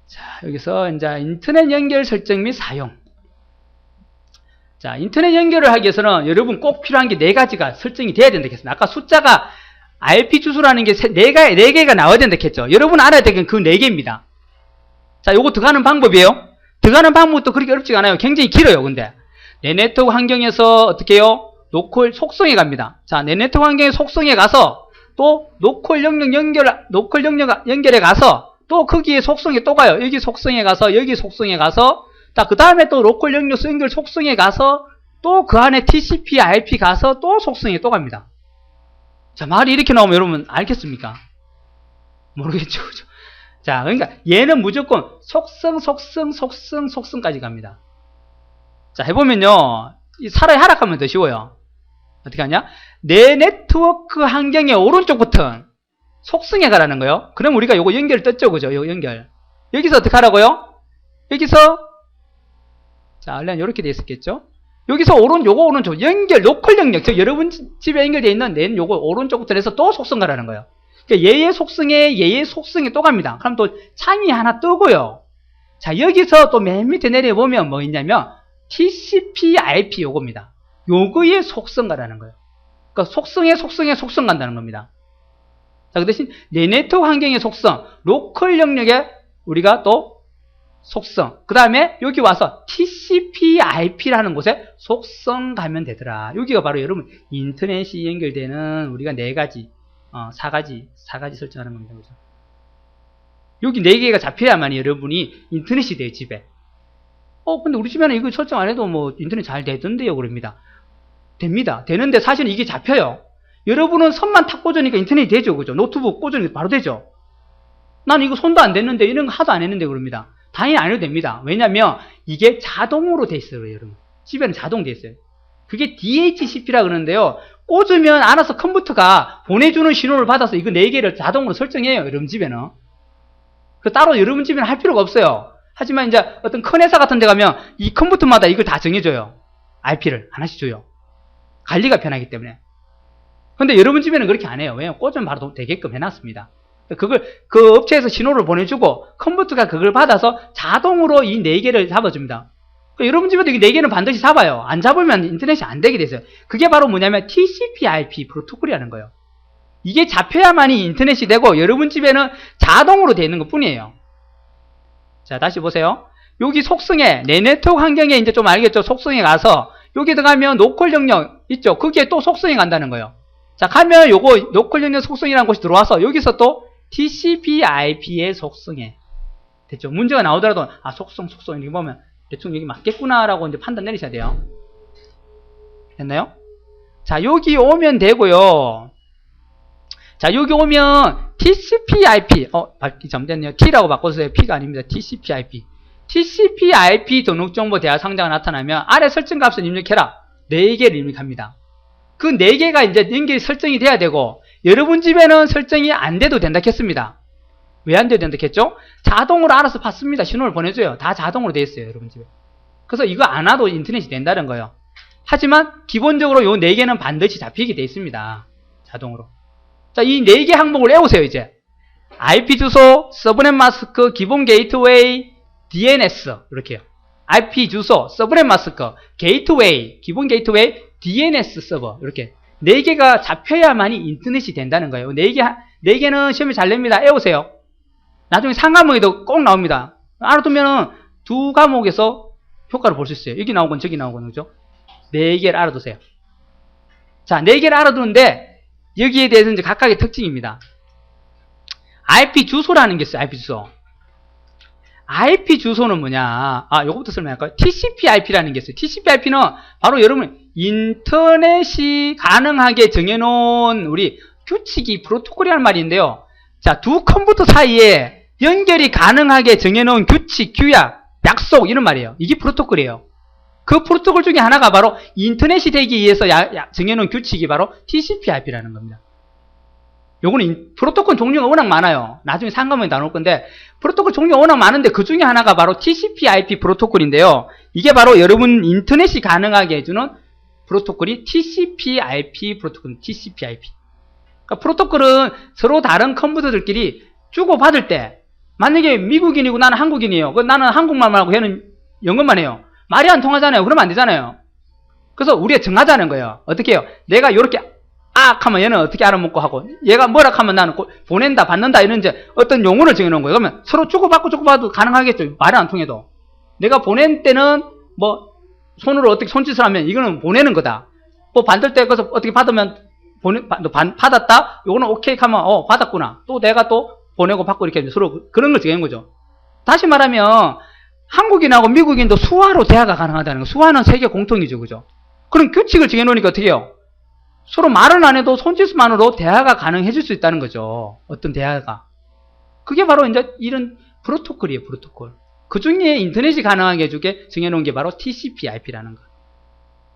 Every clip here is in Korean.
자, 여기서 이제 인터넷 연결 설정 및 사용. 자, 인터넷 연결을 하기 위해서는 여러분 꼭 필요한 게 4가지가 설정이 돼야 된다 했습니다. 아까 숫자가 IP 주소라는 게 4개가 나와야 된다 했죠. 여러분 알아야 될 건 그 4개입니다. 자, 요거 들어가는 방법이에요. 들어가는 방법도 그렇게 어렵지가 않아요. 굉장히 길어요, 근데. 내 네트워크 환경에서 어떻게 해요? 로컬 속성에 갑니다. 자, 내 네트워크 환경의 속성에 가서 또 로컬 영역 연결에 가서 또 거기에 속성에 또 가요. 여기 속성에 가서 여기 속성에 가서 자, 그 다음에 또 로컬 연결 속성에 가서 또 그 안에 TCP, IP 가서 또 속성에 또 갑니다. 자, 말이 이렇게 나오면 여러분 알겠습니까? 모르겠죠, 그죠? 자, 그러니까 얘는 무조건 속성까지 갑니다. 자, 해보면요. 차라리 하락하면 더 쉬워요. 어떻게 하냐? 내 네트워크 환경의 오른쪽 버튼 속성에 가라는 거예요. 그럼 우리가 요거 연결 떴죠, 그죠? 요 연결. 여기서 어떻게 하라고요? 여기서 자, 원래는 이렇게 돼 있었겠죠? 여기서 요거 오른쪽 연결 로컬 영역, 저 여러분 집에 연결되어 있는 요거 오른쪽 버튼에서 또 속성 가라는 거예요. 그러니까 얘의 속성에 또 갑니다. 그럼 또 창이 하나 뜨고요. 자, 여기서 또 맨 밑에 내려보면 뭐 있냐면 TCP, IP 요겁니다. 요거의 속성 가라는 거예요. 그러니까 속성 간다는 겁니다. 자, 그 대신 내 네트워크 환경의 속성, 로컬 영역에 우리가 또 속성, 그 다음에 여기 와서 TCP, IP라는 곳에 속성 가면 되더라. 여기가 바로 여러분 인터넷이 연결되는 우리가 4가지, 4가지 설정하는 겁니다. 그죠? 여기 4개가 잡혀야만 여러분이 인터넷이 돼요, 집에. 근데 우리 집에는 이거 설정 안 해도 뭐 인터넷 잘 되던데요, 그럽니다. 됩니다. 되는데 사실은 이게 잡혀요. 여러분은 선만 탁 꽂으니까 인터넷이 되죠, 그죠? 노트북 꽂으니까 바로 되죠. 나는 이거 손도 안 댔는데, 이런 거 하도 안 했는데, 그럽니다. 당연히 안 해도 됩니다. 왜냐면 이게 자동으로 돼 있어요, 여러분. 집에는 자동 돼 있어요. 그게 DHCP라 그러는데요. 꽂으면 알아서 컴퓨터가 보내주는 신호를 받아서 이거 4개를 자동으로 설정해요, 여러분 집에는. 그 따로 여러분 집에는 할 필요가 없어요. 하지만 이제 어떤 큰 회사 같은 데 가면 이 컴퓨터마다 이걸 다 정해줘요. IP를 하나씩 줘요. 관리가 편하기 때문에. 근데 여러분 집에는 그렇게 안 해요. 왜냐면 꽂으면 바로 되게끔 해놨습니다. 그 업체에서 신호를 보내주고 컴퓨터가 그걸 받아서 자동으로 이 4개를 잡아줍니다. 그러니까 여러분 집에도 이 4개는 반드시 잡아요. 안 잡으면 인터넷이 안 되게 되세요. 그게 바로 뭐냐면 TCP/IP 프로토콜이라는 거예요. 이게 잡혀야만이 인터넷이 되고 여러분 집에는 자동으로 되어 있는 것 뿐이에요. 자, 다시 보세요. 여기 속성에 내 네트워크 환경에 이제 좀 알겠죠? 속성에 가서 여기 들어가면 로컬 영역 있죠? 거기에 또 속성에 간다는 거예요. 자, 가면 요거 로컬 영역 속성이라는 곳이 들어와서 여기서 또 TCP/IP의 속성에 됐죠? 문제가 나오더라도 속성 이렇게 보면 대충 여기 맞겠구나라고 이제 판단 내리셔야 돼요. 됐나요? 자, 여기 오면 되고요. 자, 여기 오면 TCP/IP 잘못됐네요. T라고 바꿔주세요. P가 아닙니다. TCP/IP. TCP/IP 등록정보 대화 상자가 나타나면 아래 설정 값을 입력해라. 4개를 입력합니다. 그 4개가 이제 연결이 설정이 돼야 되고 여러분 집에는 설정이 안 돼도 된다 했습니다. 왜 안 돼도 된다 했죠? 자동으로 알아서 받습니다. 신호를 보내줘요. 다 자동으로 되어 있어요, 여러분 집에. 그래서 이거 안 와도 인터넷이 된다는 거예요. 하지만 기본적으로 요 4개는 반드시 잡히게 되어 있습니다. 자동으로. 자, 이 4개 항목을 외우세요, 이제. IP 주소, 서브넷 마스크, 기본 게이트웨이, DNS. 이렇게요. IP 주소, 서브넷 마스크, 게이트웨이, 기본 게이트웨이, DNS 서버. 이렇게. 4개가 잡혀야만이 인터넷이 된다는 거예요. 4개는 시험이 잘 냅니다. 외우세요. 나중에 상과목에도 꼭 나옵니다. 알아두면은 2과목에서 효과를 볼 수 있어요. 여기 나오건 저기 나오건, 그죠? 4개를 알아두세요. 자, 4개를 알아두는데, 여기에 대해서 이제 각각의 특징입니다. IP 주소라는 게 있어요, IP 주소. IP 주소는 뭐냐? 요거부터 설명할까요? TCP/IP라는 게 있어요. TCP/IP는 바로 여러분, 인터넷이 가능하게 정해놓은 우리 규칙이 프로토콜이라는 말인데요. 자, 두 컴퓨터 사이에 연결이 가능하게 정해놓은 규칙, 규약, 약속, 이런 말이에요. 이게 프로토콜이에요. 그 프로토콜 중에 하나가 바로 인터넷이 되기 위해서 정해놓은 규칙이 바로 TCP/IP라는 겁니다. 요거는 프로토콜 종류가 워낙 많아요. 나중에 상관문에 나올 건데 프로토콜 종류가 워낙 많은데 그 중에 하나가 바로 TCP/IP 프로토콜인데요. 이게 바로 여러분 인터넷이 가능하게 해주는 프로토콜이 TCP/IP 프로토콜, TCP/IP. 그러니까 프로토콜은 서로 다른 컴퓨터들끼리 주고받을 때 만약에 미국인이고 나는 한국인이에요. 나는 한국말만 하고 걔는 영어만 해요. 말이 안 통하잖아요. 그러면 안 되잖아요. 그래서 우리가 정하자는 거예요. 어떻게 해요? 내가 이렇게 하면 얘는 어떻게 알아먹고 하고, 얘가 뭐라 하면 나는 보낸다, 받는다, 이런 이제 어떤 용어를 정해놓은 거예요. 그러면 서로 주고받고 가능하겠죠. 말이 안 통해도. 내가 보낸 때는 뭐, 손으로 어떻게 손짓을 하면 이거는 보내는 거다. 뭐 받을 때 그래서 어떻게 받으면 받았다? 요거는 오케이 하면, 받았구나. 또 내가 또 보내고 받고 이렇게 서로 그런 걸 정해놓은 거죠. 다시 말하면, 한국인하고 미국인도 수화로 대화가 가능하다는 거. 수화는 세계 공통이죠. 그죠? 그럼 규칙을 정해놓으니까 어떻게 해요? 서로 말은 안 해도 손짓만으로 대화가 가능해질 수 있다는 거죠. 어떤 대화가. 그게 바로 이제 이런 프로토콜이에요, 프로토콜. 그 중에 인터넷이 가능하게 해주게 정해놓은 게 바로 TCP/IP라는 거.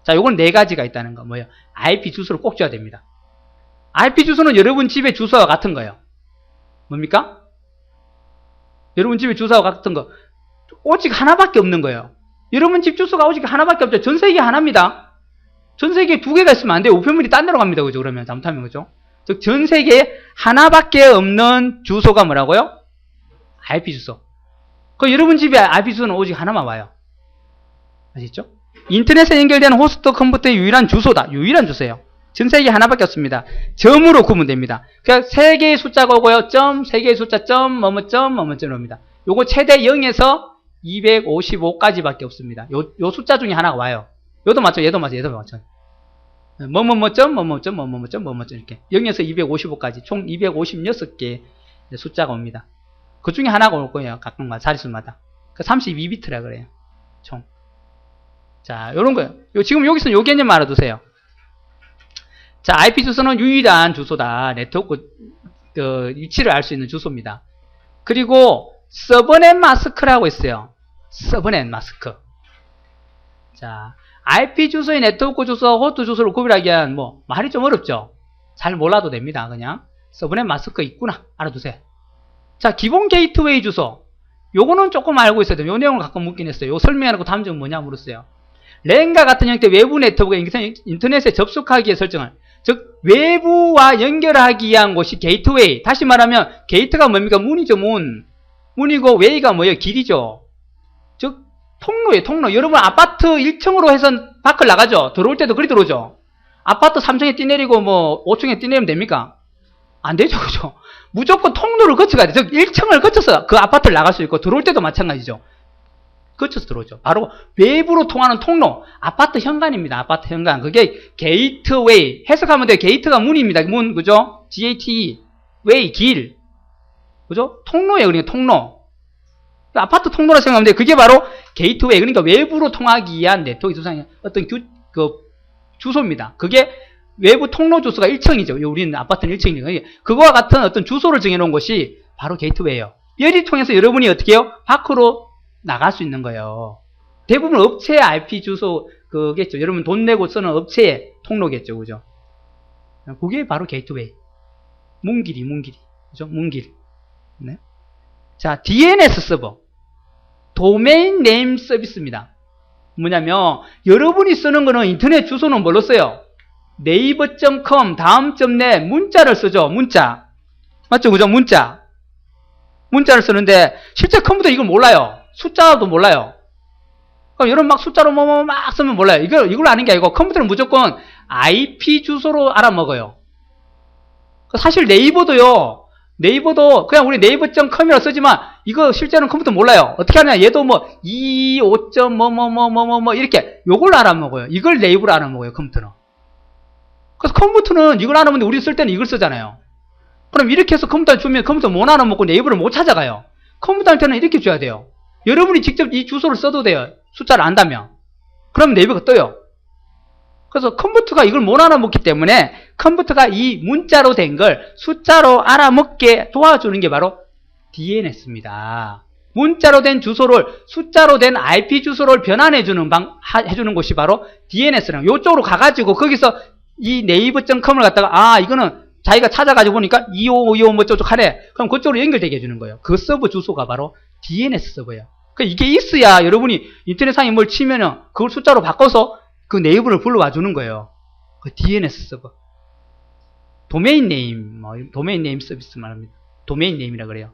자, 요건 네 가지가 있다는 거. 뭐예요? IP 주소를 꼭 줘야 됩니다. IP 주소는 여러분 집의 주소와 같은 거예요. 뭡니까? 여러분 집의 주소와 같은 거. 오직 하나밖에 없는 거예요. 여러분 집 주소가 오직 하나밖에 없죠. 전 세계 하나입니다. 전 세계에 두 개가 있으면 안 돼요. 우편물이 딴 데로 갑니다. 그죠? 그러면 잘못하면 그죠? 즉 전 세계에 하나밖에 없는 주소가 뭐라고요? IP 주소. 그 여러분 집에 IP 주소는 오직 하나만 와요. 아시죠? 인터넷에 연결되는 호스트 컴퓨터의 유일한 주소다. 유일한 주소예요. 전 세계에 하나밖에 없습니다. 점으로 구분 됩니다. 그러니까 세 개의 숫자가 오고요. 점, 세 개의 숫자 점, 뭐뭐점입니다. 요거 최대 0에서 255까지밖에 없습니다. 요 숫자 중에 하나가 와요. 요도 맞죠? 얘도 맞죠? 얘도 맞죠? 뭐뭐뭐점 이렇게 0에서 255까지 총 256개 숫자가 옵니다. 그 중에 하나가 올 거예요. 각각 자릿수마다. 그 32비트라 그래요. 총. 자, 요런 거예요. 지금 여기서 요 개념 알아두세요. 자, IP 주소는 유일한 주소다. 네트워크 위치를 알 수 있는 주소입니다. 그리고 서버넷 마스크라고 있어요. 서버넷 마스크. 자, IP 주소의 네트워크 주소, 호스트 주소를 구별하기 위한 말이 좀 어렵죠? 잘 몰라도 됩니다. 그냥 서버넷 마스크 있구나 알아두세요. 자, 기본 게이트웨이 주소. 요거는 조금 알고 있어야 돼요. 요 내용을 가끔 묻긴 했어요. 요 설명해놓고 다음 점은 뭐냐 물었어요. 랜과 같은 형태의 외부 네트워크가 인터넷에 접속하기에 설정을, 즉 외부와 연결하기 위한 곳이 게이트웨이. 다시 말하면 게이트가 뭡니까? 문이죠. 문이고 웨이가 뭐예요? 길이죠. 즉 통로예요. 통로. 여러분 아파트 1층으로 해서 밖을 나가죠. 들어올 때도 그리 들어오죠. 아파트 3층에 뛰내리고 5층에 뛰내리면 됩니까? 안 되죠. 그죠? 무조건 통로를 거쳐가야 돼. 즉 1층을 거쳐서 그 아파트를 나갈 수 있고, 들어올 때도 마찬가지죠. 거쳐서 들어오죠. 바로 외부로 통하는 통로. 아파트 현관입니다. 아파트 현관. 그게 게이트웨이. 해석하면 돼요. 게이트가 문입니다. 문. 그죠? GATE. 웨이. 길. 그죠? 통로예요. 그러니까 통로. 아파트 통로라 생각하면 돼요. 그게 바로 게이트웨이. 그러니까 외부로 통하기 위한 네트워크 주소의 어떤 주소입니다. 그게 외부 통로 주소가 1층이죠. 우리는 아파트는 1층이니까. 그거와 같은 어떤 주소를 정해놓은 것이 바로 게이트웨이예요. 얘를 통해서 여러분이 어떻게 해요? 밖으로 나갈 수 있는 거예요. 대부분 업체의 IP 주소 그겠죠. 여러분 돈 내고 쓰는 업체의 통로겠죠. 그죠? 그게 바로 게이트웨이. 문길이. 그죠? 문길. 네. 자, DNS 서버. 도메인 네임 서비스입니다. 뭐냐면 여러분이 쓰는 거는 인터넷 주소는 뭘로 써요? 네이버.com, 다음.net, 문자를 쓰죠. 문자. 맞죠? 그죠? 문자를 쓰는데 실제 컴퓨터 이걸 몰라요. 숫자도 몰라요. 그럼 여러분 막 숫자로 막 쓰면 몰라요. 이걸 아는 게 아니고 컴퓨터는 무조건 IP 주소로 알아먹어요. 사실 네이버도 그냥 우리 네이버.com이라고 쓰지만 이거 실제로는 컴퓨터 몰라요. 어떻게 하냐? 얘도 25. 이렇게 요걸 알아먹어요. 이걸 네이버로 알아먹어요. 컴퓨터는. 그래서 컴퓨터는 이걸 알아먹는데 우리 쓸 때는 이걸 쓰잖아요. 그럼 이렇게 해서 컴퓨터 주면 컴퓨터 못 알아먹고 네이버를 못 찾아가요. 컴퓨터한테는 이렇게 줘야 돼요. 여러분이 직접 이 주소를 써도 돼요. 숫자를 안다면. 그럼 네이버가 떠요. 그래서 컴퓨터가 이걸 못 알아먹기 때문에 컴퓨터가 이 문자로 된 걸 숫자로 알아먹게 도와주는 게 바로 DNS입니다. 문자로 된 주소를 숫자로 된 IP 주소를 변환해주는 해주는 곳이 바로 DNS라는 요쪽으로 가가지고 거기서 이 네이버.com을 갖다가 이거는 자기가 찾아가지고 보니까 2525 뭐 저쪽 하네. 그럼 그쪽으로 연결되게 해주는 거예요. 그 서버 주소가 바로 DNS 서버예요. 그러니까 이게 있어야 여러분이 인터넷상에 뭘 치면은 그걸 숫자로 바꿔서 그 네이버를 불러와 주는 거예요. 그 DNS 서버. 도메인 네임 서비스 말합니다. 도메인 네임이라 그래요.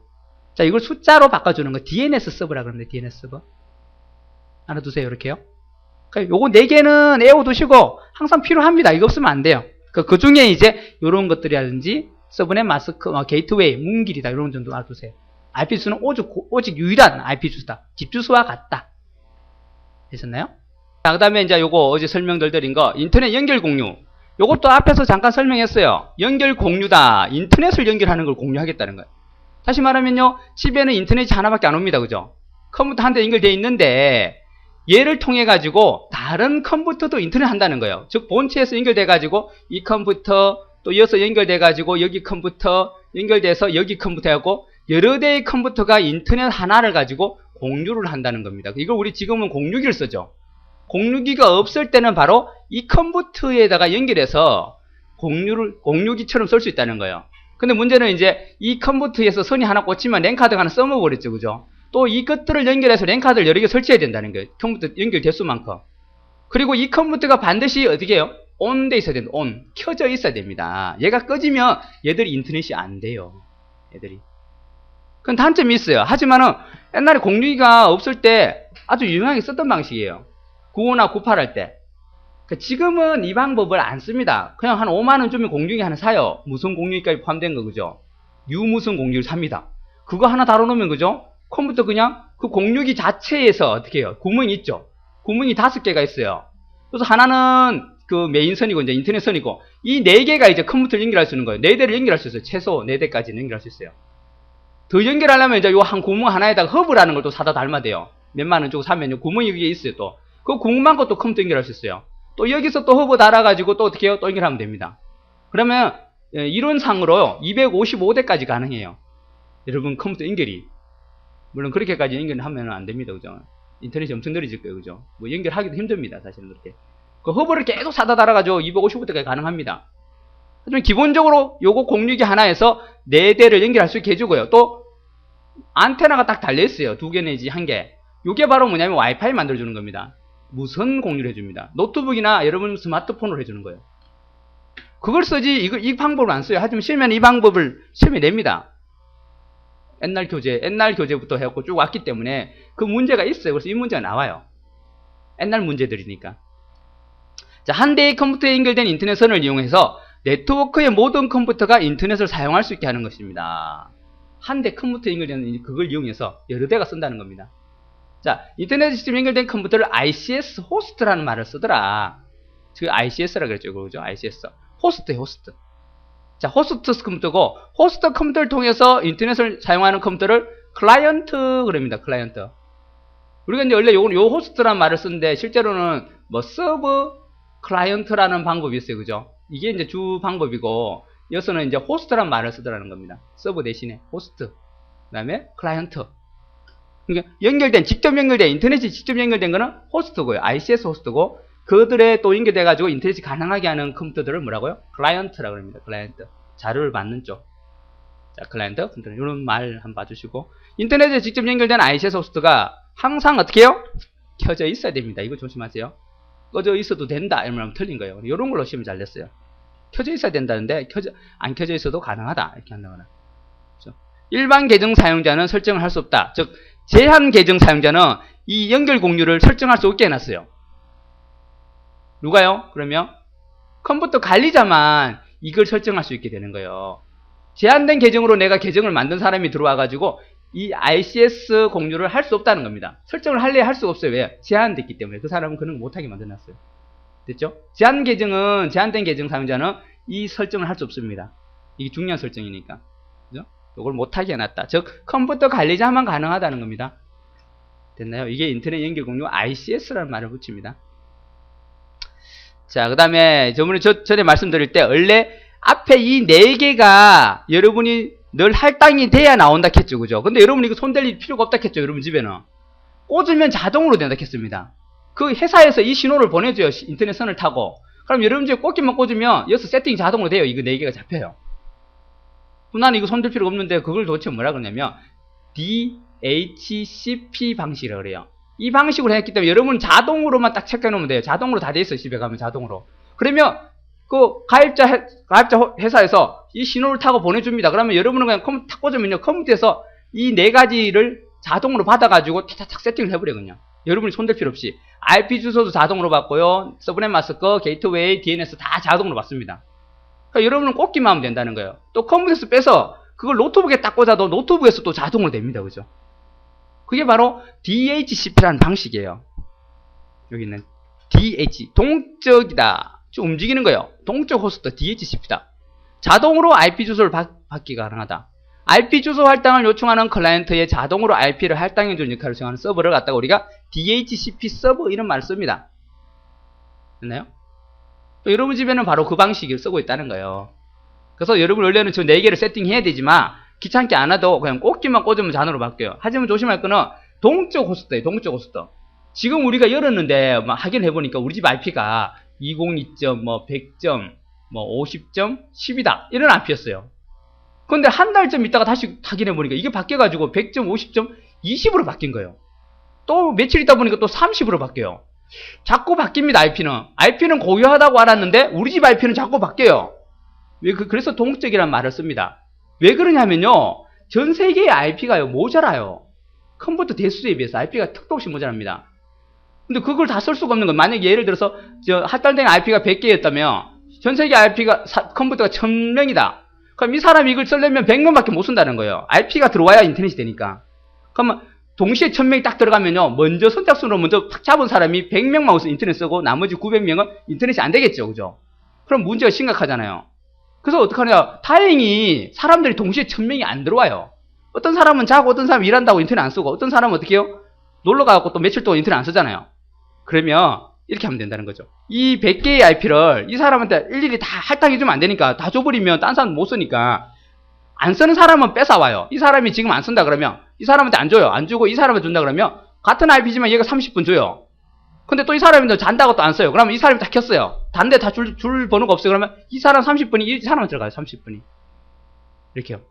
자, 이걸 숫자로 바꿔주는 거 DNS 서버라 그러는데 DNS 서버. 하나 두세요. 이렇게요. 그러니까 요거 4개는 외워두시고 항상 필요합니다. 이거 없으면 안 돼요. 그 중에 이제 요런 것들이라든지 서브넷 마스크, 게이트웨이, 문길이다. 이런 정도 알아두세요. IP 주소는 오직 유일한 IP 주소다. 집 주소와 같다. 되셨나요? 자, 그 다음에 이제 요거 어제 설명드린 거 인터넷 연결 공유. 요것도 앞에서 잠깐 설명했어요. 연결 공유다. 인터넷을 연결하는 걸 공유하겠다는 거예요. 다시 말하면요, 집에는 인터넷이 하나밖에 안 옵니다. 그죠? 컴퓨터 한 대 연결되어 있는데 얘를 통해 가지고 다른 컴퓨터도 인터넷 한다는 거예요. 즉 본체에서 연결돼 가지고 이 컴퓨터 또 이어서 연결돼 가지고 여기 컴퓨터 연결돼서 여기 컴퓨터하고 여러 대의 컴퓨터가 인터넷 하나를 가지고 공유를 한다는 겁니다. 이걸 우리 지금은 공유기를 쓰죠. 공유기가 없을 때는 바로 이 컴퓨터에다가 연결해서 공유기처럼 쓸 수 있다는 거예요. 근데 문제는 이제 이 컴퓨터에서 선이 하나 꽂히면 랜카드가 하나 써먹어버렸죠. 그죠? 또 이것들을 연결해서 랜카드를 여러 개 설치해야 된다는 거예요. 컴퓨터 연결 대수만큼. 그리고 이 컴퓨터가 반드시 어떻게 해요? 온 돼 있어야 된다. 온. 켜져 있어야 됩니다. 얘가 꺼지면 얘들이 인터넷이 안 돼요. 얘들이. 그건 단점이 있어요. 하지만은 옛날에 공유기가 없을 때 아주 유용하게 썼던 방식이에요. 95나 98 할 때. 지금은 이 방법을 안 씁니다. 그냥 한 5만원 주면 공유기 하나 사요. 무선 공유기까지 포함된 거, 그죠? 유무선 공유기를 삽니다. 그거 하나 달아놓으면, 그죠? 컴퓨터 그냥 그 공유기 자체에서 어떻게 해요? 구멍이 있죠? 구멍이 5개가 있어요. 그래서 하나는 그 메인선이고, 이제 인터넷선이고, 이 4개가 이제 컴퓨터를 연결할 수 있는 거예요. 4대를 연결할 수 있어요. 최소 4대까지는 연결할 수 있어요. 더 연결하려면 이제 요 한 구멍 하나에다가 허브라는 걸 또 사다 달면 돼요. 몇만원 주고 사면 요 구멍이 위에 있어요, 또. 그 구멍만 것도 컴퓨터 연결할 수 있어요. 또 여기서 또 허브 달아가지고 또 어떻게 해요? 또 연결하면 됩니다. 그러면 이론상으로 255대까지 가능해요. 여러분 컴퓨터 연결이. 물론 그렇게까지 연결하면 안 됩니다. 그죠? 인터넷이 엄청 느려질 거예요. 그죠? 뭐 연결하기도 힘듭니다. 사실은 그렇게. 그 허브를 계속 사다 달아가지고 255대까지 가능합니다. 하지만 기본적으로 요거 공유기 하나에서 4대를 연결할 수 있게 해주고요. 또 안테나가 딱 달려있어요. 2개 내지 1개. 요게 바로 뭐냐면 와이파이 만들어주는 겁니다. 무선 공유를 해줍니다. 노트북이나 여러분 스마트폰으로 해주는 거예요. 그걸 쓰지 이 방법을 안 써요. 하지만 실면 이 방법을 시험에 냅니다. 옛날 교재부터 해갖고 쭉 왔기 때문에 그 문제가 있어요. 그래서 이 문제가 나와요. 옛날 문제들이니까. 자, 한 대의 컴퓨터에 연결된 인터넷선을 이용해서 네트워크의 모든 컴퓨터가 인터넷을 사용할 수 있게 하는 것입니다. 한 대 컴퓨터에 연결된 그걸 이용해서 여러 대가 쓴다는 겁니다. 자, 인터넷에 직접 연결된 컴퓨터를 ICS 호스트라는 말을 쓰더라. 지금 ICS라고 그랬죠. 그죠? ICS. 호스트예요, 호스트. 자, 호스트 컴퓨터고, 호스트 컴퓨터를 통해서 인터넷을 사용하는 컴퓨터를 클라이언트 그럽니다. 클라이언트. 우리가 이제 원래 요 호스트라는 말을 쓰는데, 실제로는 뭐 서브 클라이언트라는 방법이 있어요. 그죠? 이게 이제 주 방법이고, 여기서는 이제 호스트라는 말을 쓰더라는 겁니다. 서브 대신에 호스트. 그 다음에 클라이언트. 그러니까 직접 연결된, 인터넷이 직접 연결된 거는 호스트고요. ICS 호스트고, 그들에 또 연결돼가지고 인터넷이 가능하게 하는 컴퓨터들을 뭐라고요? 클라이언트라고 합니다. 클라이언트. 자료를 받는 쪽. 자, 클라이언트. 이런 말 한번 봐주시고. 인터넷에 직접 연결된 ICS 호스트가 항상 어떻게 해요? 켜져 있어야 됩니다. 이거 조심하세요. 꺼져 있어도 된다. 이러면 틀린 거예요. 이런 걸로 시험이 잘 냈어요. 켜져 있어야 된다는데, 안 켜져 있어도 가능하다. 이렇게 한다거나. 그렇죠? 일반 계정 사용자는 설정을 할 수 없다. 즉, 제한 계정 사용자는 이 연결 공유를 설정할 수 없게 해놨어요. 누가요? 그러면 컴퓨터 관리자만 이걸 설정할 수 있게 되는 거예요. 제한된 계정으로 내가 계정을 만든 사람이 들어와가지고 이 ICS 공유를 할 수 없다는 겁니다. 설정을 할래 할 수가 없어요. 왜? 제한됐기 때문에. 그 사람은 그런 거 못하게 만들어놨어요. 됐죠? 제한된 계정 사용자는 이 설정을 할 수 없습니다. 이게 중요한 설정이니까. 그죠? 이걸 못하게 해놨다. 즉, 컴퓨터 관리자만 가능하다는 겁니다. 됐나요? 이게 인터넷 연결 공유 ICS라는 말을 붙입니다. 자, 그 다음에 저번에 전에 말씀드릴 때 원래 앞에 이 4개가 여러분이 늘 할당이 돼야 나온다 했죠. 그죠? 근데 여러분이 이거 손댈 필요가 없다 했죠. 여러분 집에는. 꽂으면 자동으로 된다 했습니다. 그 회사에서 이 신호를 보내줘요. 인터넷 선을 타고. 그럼 여러분 집에 꽂기만 꽂으면 여기서 세팅이 자동으로 돼요. 이거 4개가 잡혀요. 그럼 나는 이거 손댈 필요가 없는데 그걸 도대체 뭐라 그러냐면 DHCP 방식이라고 그래요. 이 방식으로 했기 때문에 여러분 자동으로만 딱 체크해 놓으면 돼요. 자동으로 다 돼 있어요. 집에 가면 자동으로. 그러면 그 가입자 회사에서 이 신호를 타고 보내줍니다. 그러면 여러분은 그냥 컴퓨터 탁 꽂으면요. 컴퓨터에서 이 네 가지를 자동으로 받아가지고 타타탁 세팅을 해버려요. 그냥 여러분이 손댈 필요 없이 IP 주소도 자동으로 받고요, 서브넷 마스크, 게이트웨이, DNS 다 자동으로 받습니다. 그러니까 여러분은 꽂기만 하면 된다는 거예요. 또 컴퓨터에서 빼서 그걸 노트북에 딱 꽂아도 노트북에서 또 자동으로 됩니다. 그죠? 그게 바로 DHCP라는 방식이에요. 여기 있는 DH, 동적이다. 좀 움직이는 거예요. 동적 호스트 DHCP다. 자동으로 IP 주소를 받기가 가능하다. IP 주소 할당을 요청하는 클라이언트에 자동으로 IP를 할당해주는 역할을 수행하는 서버를 갖다가 우리가 DHCP 서버 이런 말을 씁니다. 됐나요? 여러분 집에는 바로 그 방식을 쓰고 있다는 거예요. 그래서 여러분 원래는 저 4개를 세팅해야 되지만 귀찮게 안 해도 그냥 꽂기만 꽂으면 자동으로 바뀌어요. 하지만 조심할 거는 동적 호스트예요. 동적 호스트. 지금 우리가 열었는데 확인해보니까 우리 집 IP가 202.100.50.10이다. 이런 IP였어요. 근데 한 달쯤 있다가 다시 확인해보니까 이게 바뀌어가지고 100.50.20으로 바뀐 거예요. 또 며칠 있다 보니까 또 30으로 바뀌어요. 자꾸 바뀝니다. IP는 고유하다고 알았는데 우리 집 IP는 자꾸 바뀌어요. 그래서 동적이라는 말을 씁니다. 왜 그러냐면요, 전 세계의 IP가요 모자라요. 컴퓨터 대수에 비해서 IP가 턱도 없이 모자랍니다. 근데 그걸 다 쓸 수가 없는 거예요. 만약에 예를 들어서 할당된 IP가 100개였다면 전 세계 IP가 컴퓨터가 1000명이다. 그럼 이 사람이 이걸 쓰려면 100명밖에 못 쓴다는 거예요. IP가 들어와야 인터넷이 되니까. 그러면 동시에 1000명이 딱 들어가면요, 먼저 선착순으로 먼저 탁 잡은 사람이 100명만 우선 인터넷 쓰고 나머지 900명은 인터넷이 안 되겠죠. 그죠? 그럼 문제가 심각하잖아요. 그래서 어떡하냐, 다행히 사람들이 동시에 1000명이 안 들어와요. 어떤 사람은 자고 어떤 사람은 일한다고 인터넷 안 쓰고 어떤 사람은 어떻게 해요? 놀러가고 또 며칠 동안 인터넷 안 쓰잖아요. 그러면 이렇게 하면 된다는 거죠. 이 100개의 IP를 이 사람한테 일일이 다 할당해주면 안 되니까, 다 줘버리면 딴 사람 못 쓰니까 안 쓰는 사람은 뺏어와요. 이 사람이 지금 안 쓴다 그러면 이 사람한테 안 줘요. 안 주고 이 사람한테 준다 그러면 같은 IP지만 얘가 30분 줘요. 근데 또 이 사람이 잔다고 또 안 써요. 그러면 이 사람이 다 켰어요. 다른 데 다 줄 번호가 없어요. 그러면 이 사람 30분이 이 사람한테 들어가요. 30분이. 이렇게요.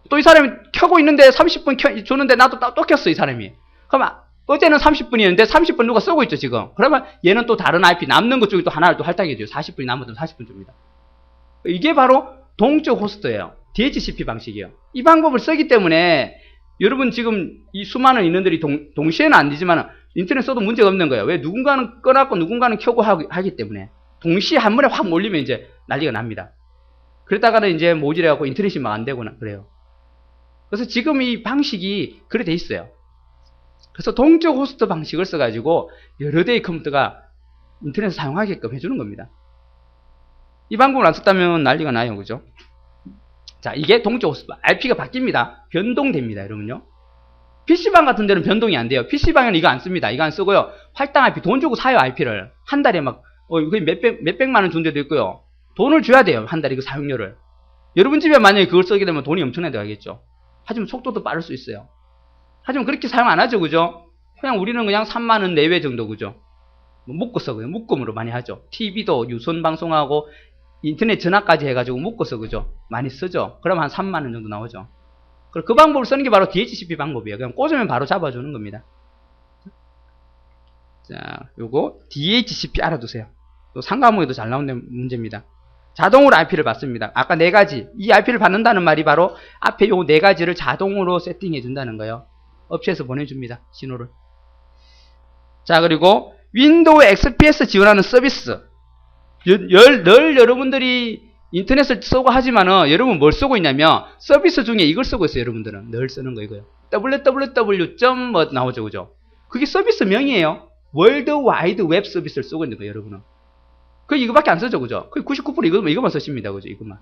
또 이 사람이 켜고 있는데 30분 주는데 나도 또 켰어, 이 사람이. 그러면 어제는 30분이었는데 30분 누가 쓰고 있죠, 지금. 그러면 얘는 또 다른 IP 남는 것 중에 또 하나를 또 할당해줘요. 40분이 남으면 40분 줍니다. 이게 바로 동적 호스트예요. DHCP 방식이에요. 이 방법을 쓰기 때문에 여러분 지금 이 수많은 인원들이 동시에는 안 되지만 인터넷 써도 문제가 없는 거예요. 왜? 누군가는 꺼놨고 누군가는 켜고 하기 때문에. 동시에 한 번에 확 몰리면 이제 난리가 납니다. 그러다가는 이제 모질해갖고 인터넷이 막 안 되거나 그래요. 그래서 지금 이 방식이 그래 돼 있어요. 그래서 동적 호스트 방식을 써가지고 여러 대의 컴퓨터가 인터넷을 사용하게끔 해주는 겁니다. 이 방법을 안 썼다면 난리가 나요. 그죠? 자, 이게 동적 호스트. IP가 바뀝니다. 변동됩니다. 여러분요. PC방 같은 데는 변동이 안 돼요. PC방에는 이거 안 씁니다. 이거 안 쓰고요. 할당 IP, 돈 주고 사요, IP를. 한 달에 막, 거의 몇백만 원 준 데도 있고요. 돈을 줘야 돼요. 한 달에 그 사용료를. 여러분 집에 만약에 그걸 쓰게 되면 돈이 엄청나게 들어가겠죠. 하지만 속도도 빠를 수 있어요. 하지만 그렇게 사용 안 하죠. 그죠? 그냥 우리는 그냥 3만 원 내외 정도, 그죠? 묶어서, 그냥 묶음으로 많이 하죠. TV도 유선 방송하고 인터넷 전화까지 해가지고 묶어서, 그죠? 많이 쓰죠. 그러면 한 3만 원 정도 나오죠. 그 방법을 쓰는 게 바로 DHCP 방법이에요. 그냥 꽂으면 바로 잡아주는 겁니다. 자, 요거 DHCP 알아두세요. 또 상과목에도 잘 나오는 문제입니다. 자동으로 IP를 받습니다. 아까 4가지. 이 IP를 받는다는 말이 바로 앞에 요 4가지를 자동으로 세팅해 준다는 거예요. 업체에서 보내줍니다. 신호를. 자, 그리고 윈도우 XPS 지원하는 서비스. 늘 여러분들이 인터넷을 쓰고 하지만은 여러분 뭘 쓰고 있냐면 서비스 중에 이걸 쓰고 있어요. 여러분들은 늘 쓰는 거 이거요. www. 뭐 나오죠, 그죠? 그게 서비스 명이에요. 월드와이드 웹 서비스를 쓰고 있는 거예요, 여러분은. 그 이거밖에 안 쓰죠, 그죠? 그 99% 이거만 쓰십니다, 그죠? 이것만.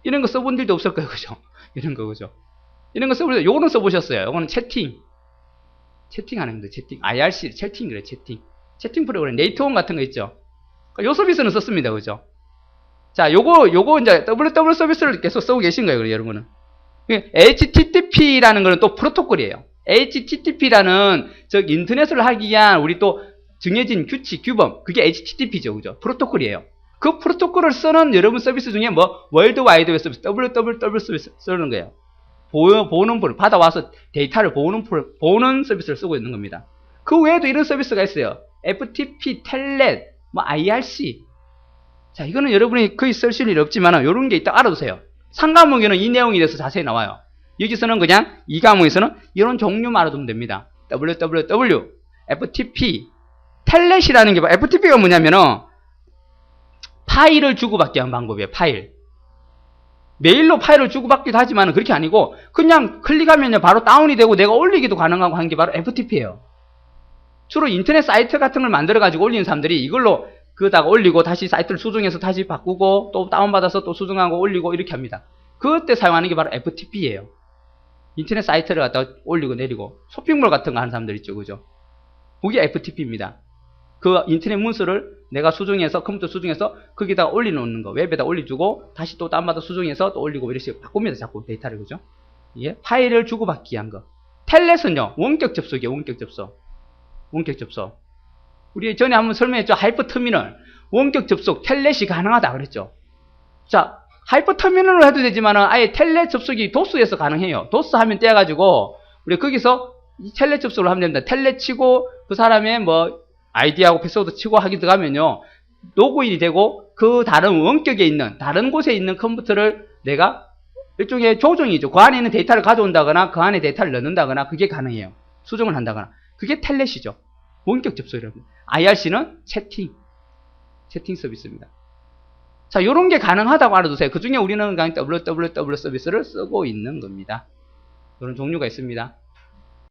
이런 거 써본 일도 없을 거예요, 그죠? 이런 거, 그죠? 이런 거 써보셨어요. 요거는 써보셨어요. 요거는 채팅하는 겁니다. 채팅. IRC 채팅이래요, 채팅 프로그램. 네이트홈 같은 거 있죠? 요 서비스는 썼습니다, 그죠? 자, 요거 이제 www 서비스를 계속 쓰고 계신 거예요, 여러분은. HTTP라는 거는 또 프로토콜이에요. HTTP라는 인터넷을 하기 위한 우리 또 정해진 규칙, 규범, 그게 HTTP죠, 그죠? 프로토콜이에요. 그 프로토콜을 쓰는 여러분 서비스 중에 뭐 월드와이드 웹 서비스, www 서비스 쓰는 거예요. 보는 분, 받아와서 데이터를 보는 서비스를 쓰고 있는 겁니다. 그 외에도 이런 서비스가 있어요. FTP, 텔넷, 뭐 IRC. 자, 이거는 여러분이 거의 쓰실 일 없지만 이런 게 있다 알아두세요. 상과목에는 이 내용에 대해서 자세히 나와요. 여기서는 그냥 이 과목에서는 이런 종류만 알아두면 됩니다. www, ftp, 텔넷이라는 게 FTP가 뭐냐면은 파일을 주고받기 하는 방법이에요. 파일. 메일로 파일을 주고받기도 하지만 그렇게 아니고 그냥 클릭하면 바로 다운이 되고 내가 올리기도 가능하고 하는 게 바로 FTP예요. 주로 인터넷 사이트 같은 걸 만들어 가지고 올리는 사람들이 이걸로 그다가 올리고 다시 사이트를 수정해서 다시 바꾸고 또 다운받아서 또 수정하고 올리고 이렇게 합니다. 그때 사용하는 게 바로 FTP예요. 인터넷 사이트를 갖다가 올리고 내리고 쇼핑몰 같은 거 하는 사람들 있죠. 그죠? 그게 FTP입니다. 그 인터넷 문서를 내가 수정해서 컴퓨터 수정해서 거기다가 올려놓는 거 웹에다 올려주고 다시 또 다운받아 수정해서 또 올리고 이렇게 바꿉니다. 자꾸 데이터를. 그죠? 예? 파일을 주고받기 한 거. 텔넷은요 원격 접속이에요. 원격 접속. 원격 접속. 우리 전에 한번 설명했죠. 하이퍼터미널. 원격 접속 텔넷이 가능하다 그랬죠. 자, 하이퍼터미널로 해도 되지만 아예 텔넷 접속이 도스에서 가능해요. 도스 하면 떼어가지고 우리 거기서 이 텔넷 접속을 하면 됩니다. 텔넷 치고 그 사람의 뭐 아이디하고 패스워드 치고 하기 들어가면요 로그인이 되고 그 다른 원격에 있는 다른 곳에 있는 컴퓨터를 내가 일종의 조정이죠. 그 안에 있는 데이터를 가져온다거나 그 안에 데이터를 넣는다거나 그게 가능해요. 수정을 한다거나 그게 텔넷이죠. 원격 접속이라고 합니다. IRC는 채팅 서비스입니다. 자, 요런 게 가능하다고 알아두세요. 그 중에 우리는 그냥 www 서비스를 쓰고 있는 겁니다. 이런 종류가 있습니다.